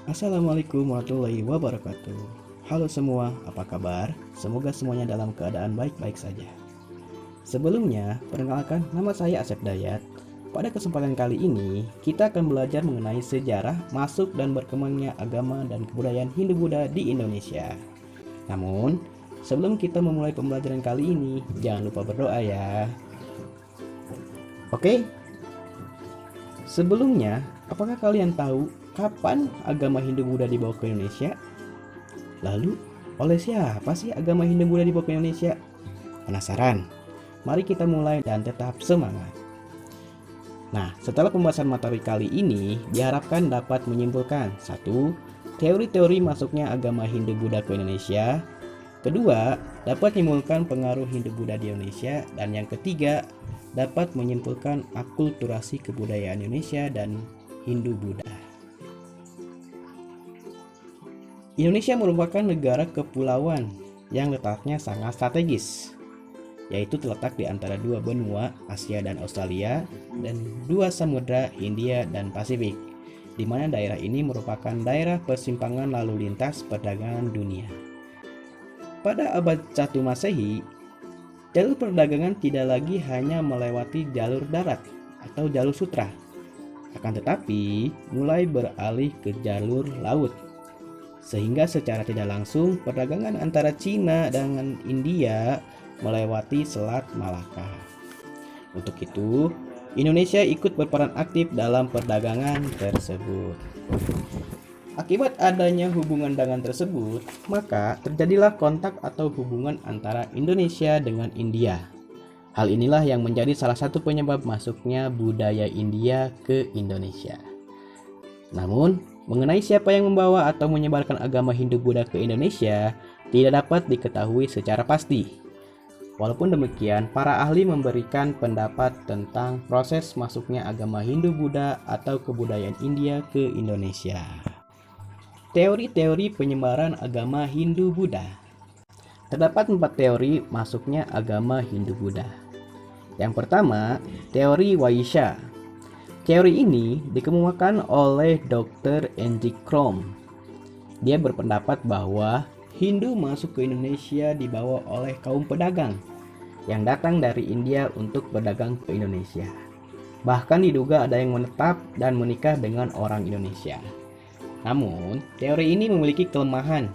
Assalamualaikum warahmatullahi wabarakatuh. Halo semua, apa kabar? Semoga semuanya dalam keadaan baik-baik saja. Sebelumnya, perkenalkan nama saya Asep Dayat. Pada kesempatan kali ini, kita akan belajar mengenai sejarah masuk dan berkembangnya agama dan kebudayaan Hindu-Buddha di Indonesia. Namun, sebelum kita memulai pembelajaran kali ini, jangan lupa berdoa ya. Oke? Sebelumnya, apakah kalian tahu kapan agama Hindu-Buddha dibawa ke Indonesia? Lalu, oleh siapa sih agama Hindu-Buddha dibawa ke Indonesia? Penasaran? Mari kita mulai dan tetap semangat. Nah, setelah pembahasan materi kali ini, diharapkan dapat menyimpulkan: 1. Teori-teori masuknya agama Hindu-Buddha ke Indonesia. Kedua, dapat menyimpulkan pengaruh Hindu-Buddha di Indonesia. Dan yang ketiga, dapat menyimpulkan akulturasi kebudayaan Indonesia dan Hindu-Buddha. Indonesia merupakan negara kepulauan yang letaknya sangat strategis, yaitu terletak di antara dua benua, Asia dan Australia, dan dua samudra, Hindia dan Pasifik, di mana daerah ini merupakan daerah persimpangan lalu lintas perdagangan dunia. Pada abad 1 Masehi, jalur perdagangan tidak lagi hanya melewati jalur darat atau jalur sutra, akan tetapi mulai beralih ke jalur laut. Sehingga secara tidak langsung perdagangan antara Cina dengan India melewati Selat Malaka. Untuk itu, Indonesia ikut berperan aktif dalam perdagangan tersebut. Akibat adanya hubungan dagang tersebut, maka terjadilah kontak atau hubungan antara Indonesia dengan India. Hal inilah yang menjadi salah satu penyebab masuknya budaya India ke Indonesia. Namun, mengenai siapa yang membawa atau menyebarkan agama Hindu-Buddha ke Indonesia tidak dapat diketahui secara pasti. Walaupun demikian, para ahli memberikan pendapat tentang proses masuknya agama Hindu-Buddha atau kebudayaan India ke Indonesia. Teori-teori penyebaran agama Hindu-Buddha. Terdapat 4 teori masuknya agama Hindu-Buddha. Yang pertama, teori Vaishya. Teori ini dikemukakan oleh Dr. N.G. Krom. Dia berpendapat bahwa Hindu masuk ke Indonesia dibawa oleh kaum pedagang yang datang dari India untuk berdagang ke Indonesia. Bahkan diduga ada yang menetap dan menikah dengan orang Indonesia. Namun, teori ini memiliki kelemahan,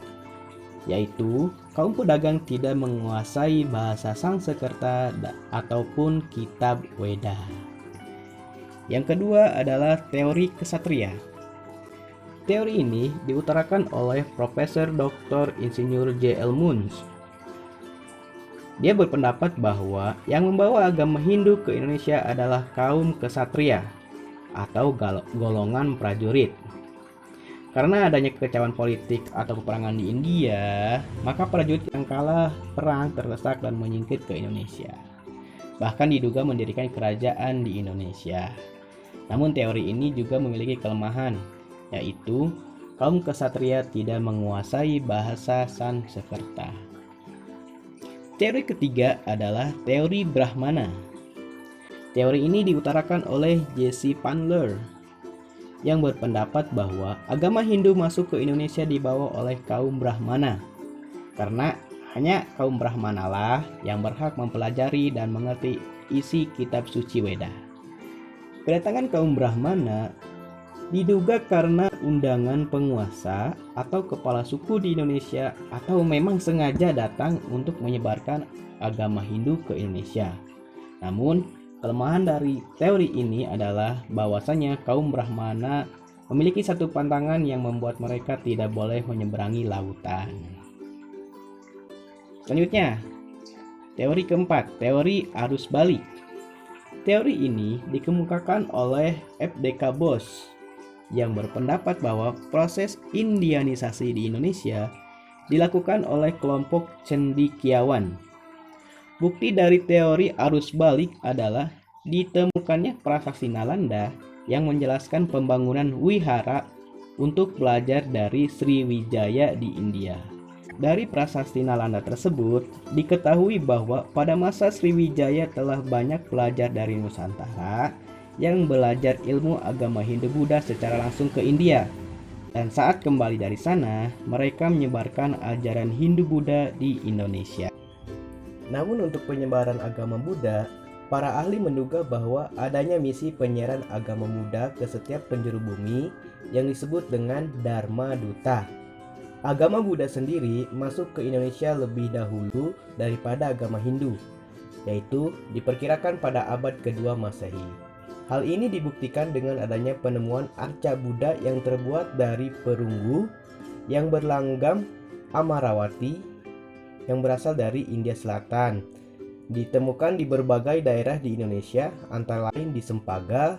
yaitu kaum pedagang tidak menguasai bahasa Sanskerta ataupun kitab Weda. Yang kedua adalah teori kesatria. Teori ini diutarakan oleh Profesor Dr. Insinyur J.L. Munz. Dia berpendapat bahwa yang membawa agama Hindu ke Indonesia adalah kaum kesatria atau golongan prajurit. Karena adanya kekacauan politik atau peperangan di India, maka prajurit yang kalah perang terdesak dan menyingkir ke Indonesia. Bahkan diduga mendirikan kerajaan di Indonesia. Namun teori ini juga memiliki kelemahan, yaitu kaum kesatria tidak menguasai bahasa Sanskerta. Teori ketiga adalah teori Brahmana. Teori ini diutarakan oleh Jesse Pandler yang berpendapat bahwa agama Hindu masuk ke Indonesia dibawa oleh kaum Brahmana, karena hanya kaum Brahmana lah yang berhak mempelajari dan mengerti isi kitab suci Weda. Kedatangan kaum Brahmana diduga karena undangan penguasa atau kepala suku di Indonesia, atau memang sengaja datang untuk menyebarkan agama Hindu ke Indonesia. Namun, kelemahan dari teori ini adalah bahwasanya kaum Brahmana memiliki satu pantangan yang membuat mereka tidak boleh menyeberangi lautan. Selanjutnya, teori keempat, teori arus balik. Teori ini dikemukakan oleh F.D.K. Bose yang berpendapat bahwa proses Indianisasi di Indonesia dilakukan oleh kelompok cendekiawan. Bukti dari teori arus balik adalah ditemukannya prasasti Nalanda yang menjelaskan pembangunan wihara untuk belajar dari Sriwijaya di India. Dari prasasti Nalanda tersebut, diketahui bahwa pada masa Sriwijaya telah banyak pelajar dari Nusantara yang belajar ilmu agama Hindu-Buddha secara langsung ke India. Dan saat kembali dari sana, mereka menyebarkan ajaran Hindu-Buddha di Indonesia. Namun untuk penyebaran agama Buddha, para ahli menduga bahwa adanya misi penyiaran agama Buddha ke setiap penjuru bumi yang disebut dengan Dharma Duta. Agama Buddha sendiri masuk ke Indonesia lebih dahulu daripada agama Hindu, yaitu diperkirakan pada abad kedua Masehi. Hal ini dibuktikan dengan adanya penemuan arca Buddha yang terbuat dari perunggu yang berlanggam Amarawati yang berasal dari India Selatan. Ditemukan di berbagai daerah di Indonesia, antara lain di Sempaga,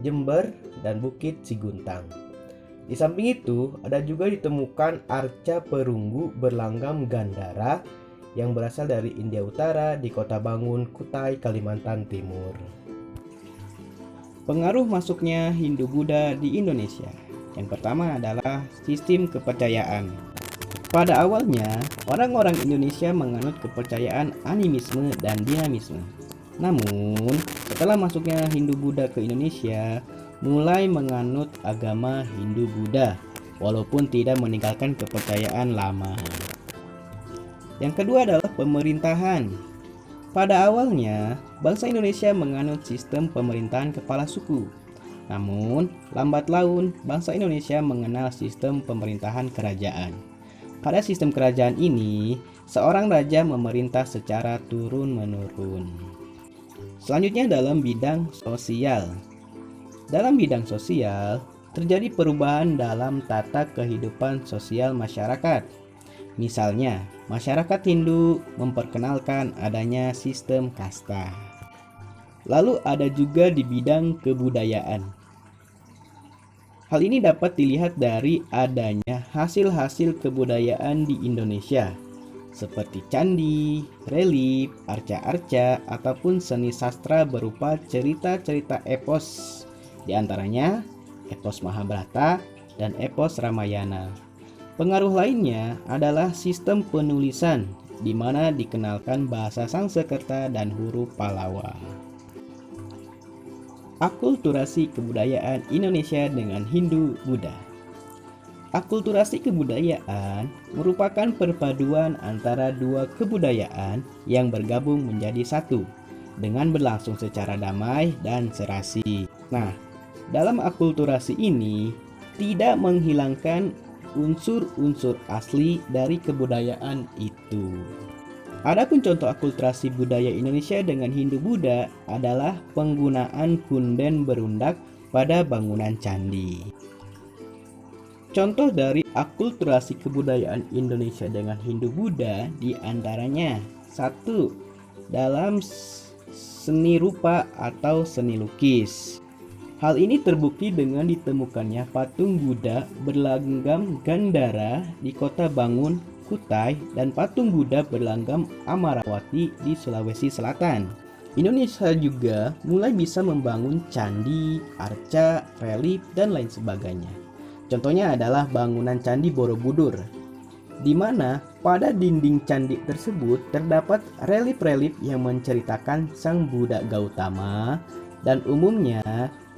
Jember, dan Bukit Siguntang. Di samping itu, ada juga ditemukan arca perunggu berlanggam Gandhara yang berasal dari India Utara di Kota Bangun, Kutai, Kalimantan Timur. Pengaruh masuknya Hindu-Buddha di Indonesia. Yang pertama adalah sistem kepercayaan. Pada awalnya, orang-orang Indonesia menganut kepercayaan animisme dan dinamisme. Namun, setelah masuknya Hindu-Buddha ke Indonesia, mulai menganut agama Hindu-Buddha, walaupun tidak meninggalkan kepercayaan lama. Yang kedua adalah pemerintahan. Pada awalnya, bangsa Indonesia menganut sistem pemerintahan kepala suku. Namun, lambat laun, bangsa Indonesia mengenal sistem pemerintahan kerajaan. Pada sistem kerajaan ini, seorang raja memerintah secara turun-menurun. Selanjutnya dalam bidang sosial. Dalam bidang sosial, terjadi perubahan dalam tata kehidupan sosial masyarakat. Misalnya, masyarakat Hindu memperkenalkan adanya sistem kasta. Lalu ada juga di bidang kebudayaan. Hal ini dapat dilihat dari adanya hasil-hasil kebudayaan di Indonesia, seperti candi, relief, arca-arca, ataupun seni sastra berupa cerita-cerita epos, di antaranya epos Mahabharata dan epos Ramayana. Pengaruh lainnya adalah sistem penulisan, di mana dikenalkan bahasa Sanskerta dan huruf Pallawa. Akulturasi kebudayaan Indonesia dengan Hindu-Buddha. Akulturasi kebudayaan merupakan perpaduan antara dua kebudayaan yang bergabung menjadi satu, dengan berlangsung secara damai dan serasi. Nah, dalam akulturasi ini tidak menghilangkan unsur-unsur asli dari kebudayaan itu. Adapun contoh akulturasi budaya Indonesia dengan Hindu-Buddha adalah penggunaan punden berundak pada bangunan candi. Contoh dari akulturasi kebudayaan Indonesia dengan Hindu-Buddha diantaranya 1. Dalam seni rupa atau seni lukis. Hal ini terbukti dengan ditemukannya patung Buddha berlanggam Gandhara di Kota Bangun, Kutai, dan patung Buddha berlanggam Amarawati di Sulawesi Selatan. Indonesia juga mulai bisa membangun candi, arca, relief, dan lain sebagainya. Contohnya adalah bangunan Candi Borobudur, di mana pada dinding candi tersebut terdapat relief-relief yang menceritakan Sang Buddha Gautama, dan umumnya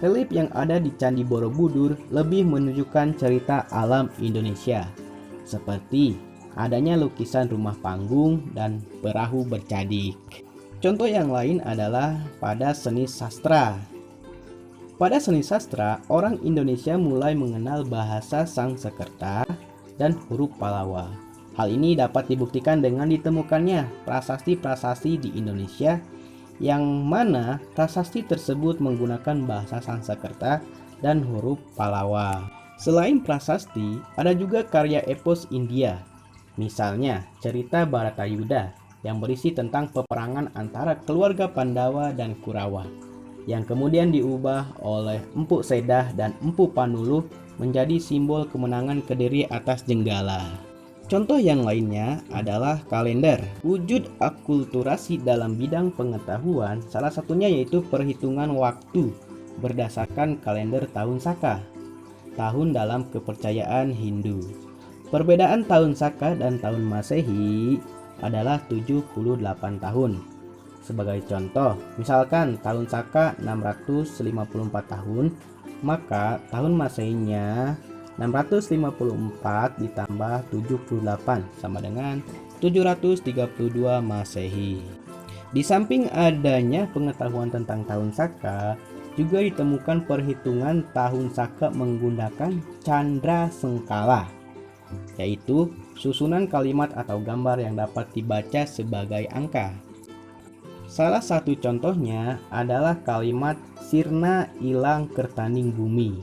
relief yang ada di Candi Borobudur lebih menunjukkan cerita alam Indonesia, seperti adanya lukisan rumah panggung dan perahu bercadik. Contoh yang lain adalah pada seni sastra. Pada seni sastra, orang Indonesia mulai mengenal bahasa Sanskerta dan huruf Pallawa. Hal ini dapat dibuktikan dengan ditemukannya prasasti-prasasti di Indonesia, yang mana prasasti tersebut menggunakan bahasa Sanskerta dan huruf Pallawa. Selain prasasti, ada juga karya epos India, misalnya cerita Bharatayuda yang berisi tentang peperangan antara keluarga Pandawa dan Kurawa, yang kemudian diubah oleh Empu Sedah dan Empu Panuluh menjadi simbol kemenangan Kediri atas Jenggala. Contoh yang lainnya adalah kalender. Wujud akulturasi dalam bidang pengetahuan salah satunya yaitu perhitungan waktu berdasarkan kalender tahun Saka, tahun dalam kepercayaan Hindu. Perbedaan tahun Saka dan tahun Masehi adalah 78 tahun. Sebagai contoh, misalkan tahun Saka 654 tahun, maka tahun Masehinya 654 ditambah 78 sama dengan 732 Masehi. Di samping adanya pengetahuan tentang tahun Saka, juga ditemukan perhitungan tahun Saka menggunakan candra sengkala, yaitu susunan kalimat atau gambar yang dapat dibaca sebagai angka. Salah satu contohnya adalah kalimat sirna ilang kertaning bumi.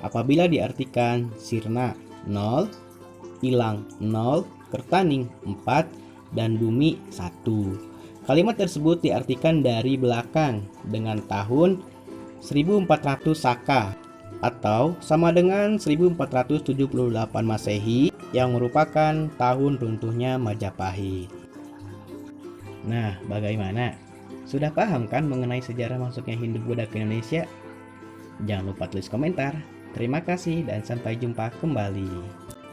Apabila diartikan sirna 0, ilang 0, kertaning 4, dan bumi 1. Kalimat tersebut diartikan dari belakang dengan tahun 1400 Saka atau sama dengan 1478 Masehi yang merupakan tahun runtuhnya Majapahit. Nah, bagaimana? Sudah paham kan mengenai sejarah masuknya Hindu-Buddha ke Indonesia? Jangan lupa tulis komentar. Terima kasih dan sampai jumpa kembali.